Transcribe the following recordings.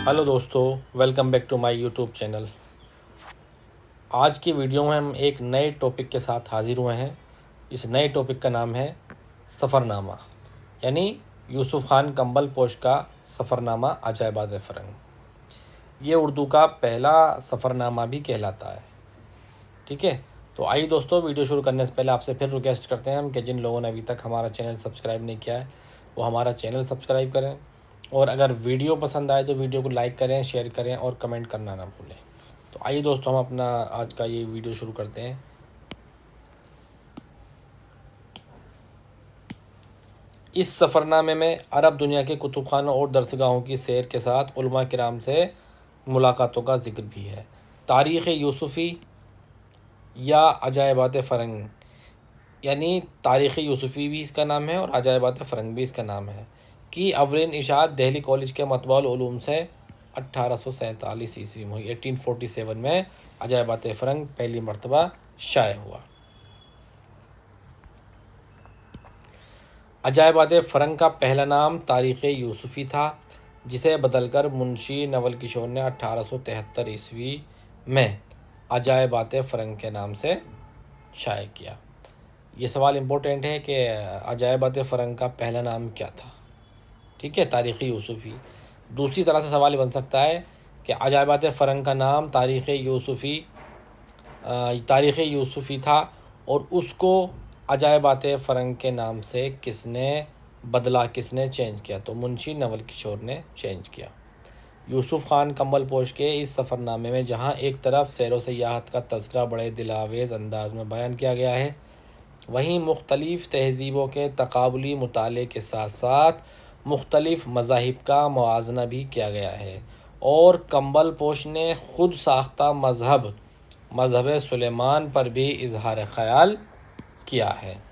Hello दोस्तों, welcome back to my YouTube channel. आज की वीडियो में हम एक नए टॉपिक के साथ हाज़िर हुए हैं। इस नए टॉपिक का नाम है सफ़रनामा, यानी यूसुफ़ खान कंबल पोश का सफ़रनामा अजायबात फ़रंग। ये उर्दू का पहला सफ़रनामा भी कहलाता है। ठीक है, तो आइए दोस्तों, वीडियो शुरू करने से पहले आपसे फिर रिक्वेस्ट करते हैं हम कि जिन लोगों ने अभी तक हमारा चैनल सब्सक्राइब नहीं किया है वो हमारा चैनल सब्सक्राइब करें, और अगर वीडियो पसंद आए तो वीडियो को लाइक करें, शेयर करें और कमेंट करना ना भूलें। तो आइए दोस्तों, हम अपना आज का ये वीडियो शुरू करते हैं। इस सफ़रनामे में अरब दुनिया के कुतुब खानों और दरसगाहों की सैर के साथ उलमा किराम से मुलाकातों का जिक्र भी है। तारीख़ यूसुफ़ी या अजायबात फ़रंग, यानी तारीख़ यूसुफ़ी भी इसका नाम है और अजायबात फ़रंग भी इसका नाम है, कि अवलिन इशाअत दिल्ली कॉलेज के मतबूल उलूम से 1847 ईस्वी में हुई। 1847 में अजायबात फ़रंग पहली मरतबा शाये हुआ। अजायबात फ़रंग का पहला नाम तारीख़ यूसुफ़ी था, जिसे बदलकर मुंशी नवल किशोर ने 1873 ईस्वी में अजायबात फ़रंग के नाम से शाये किया। ये सवाल इम्पोर्टेंट है कि अजायबात फ़रंग का पहला नाम क्या था। ठीक है, तारीख़ यूसुफ़ी। दूसरी तरह से सवाल बन सकता है कि अजायबात फ़रंग का नाम तारीख़ यूसुफ़ी था और उसको अजायबात फ़रंग के नाम से किसने बदला, किसने चेंज किया? तो मुंशी नवल किशोर ने चेंज किया। यूसुफ़ खान कंबल पोश के इस सफ़रनामे में जहाँ एक तरफ सैर व सियाहत का तज़किरा बड़े दिलावेज़ अंदाज में बयान किया गया है, वहीं मुख्तलिफ़ तहज़ीबों के तक़ाबुली मुताले के साथ साथ मुख्तलिफ़ मज़ाहिब का मुआज़ना भी किया गया है, और कंबल पोश ने ख़ुद साख्ता मज़हब सुलेमान पर भी इज़हार ख़याल किया है।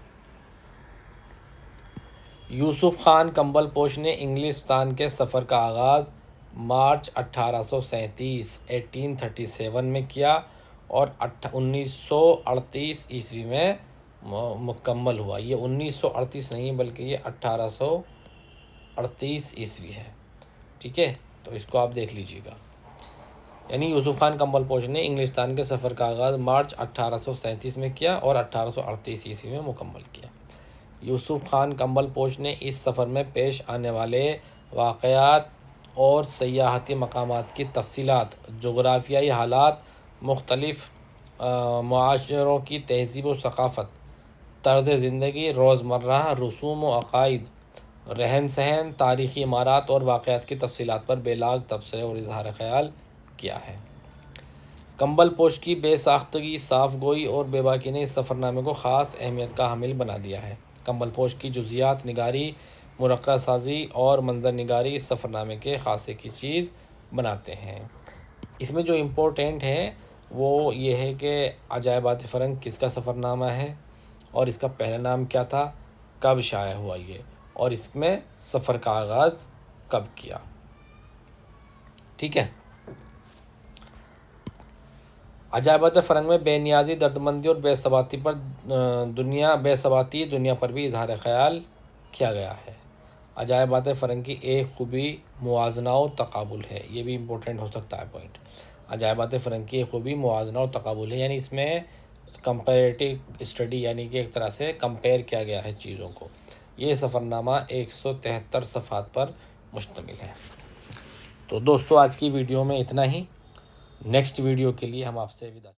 यूसुफ़ खान कंबल पोश ने इंग्लिस्तान के सफ़र का आगाज़ मार्च 1837 में किया और 1938 ईस्वी में मुकम्मल हुआ। ये 1938 नहीं बल्कि ये 1838 ईस्वी है। ठीक है, तो इसको आप देख लीजिएगा। यानी यूसुफ़ खान कंबल पोश ने इंग्लिस्तान के सफ़र का आगाज़ मार्च 1837 में किया और 1838 ईस्वी में मुकम्मल किया। यूसुफ़ खान कंबल पोश ने इस सफ़र में पेश आने वाले वाक़यात और सयाहती मकामात की तफ़सीलात, जोग्राफ़ियाई हालात, मुख्तलिफ़ मुआशरों की तहज़ीब व सक़ाफ़त, तर्ज़ ज़िंदगी, रोज़मर्रा रसूम व अक़ाइद, रहन सहन, तारीख़ी इमारात और वाक़यात की तफ़सीलात पर बेलाग तबसरे और इज़हार ख़याल किया है। कंबल पोश की बेसाख्तगी, साफ़ गोई और बेबाकी ने इस सफ़रनामे को ख़ास अहमियत का हामिल बना दिया है। कंबल पोश की जुज़ियात निगारी, मुरक्का साज़ी और मंज़र निगारी इस सफ़रनामे के ख़ासे की चीज़ बनाते हैं। इसमें जो इम्पोर्टेंट है वो ये है कि अजायबात फ़रंग किसका सफ़रनामा है और इसका पहला नाम क्या था, कब शाया हुआ ये, और इसमें सफ़र का आगाज़ कब किया। ठीक है, अजायबात फ़रंग में बेनियाज़ी, दर्दमंदी और बेसबाती दुनिया पर भी इज़हार ख़याल किया गया है। अजायबात फ़रंग की एक खूबी मुआज़ना व तक़ाबुल है। ये भी इम्पोर्टेंट हो सकता है पॉइंट। अजायबात फ़रंग की एक खूबी मुआज़ना व तक़ाबुल है, यानी इसमें कंपैरेटिव स्टडी, यानी कि एक तरह से कंपेयर किया गया है चीज़ों को। ये सफ़रनामा 173 सफ़हात पर मुश्तमिल है। तो दोस्तों, आज की वीडियो में इतना ही। नेक्स्ट वीडियो के लिए हम आपसे विदा।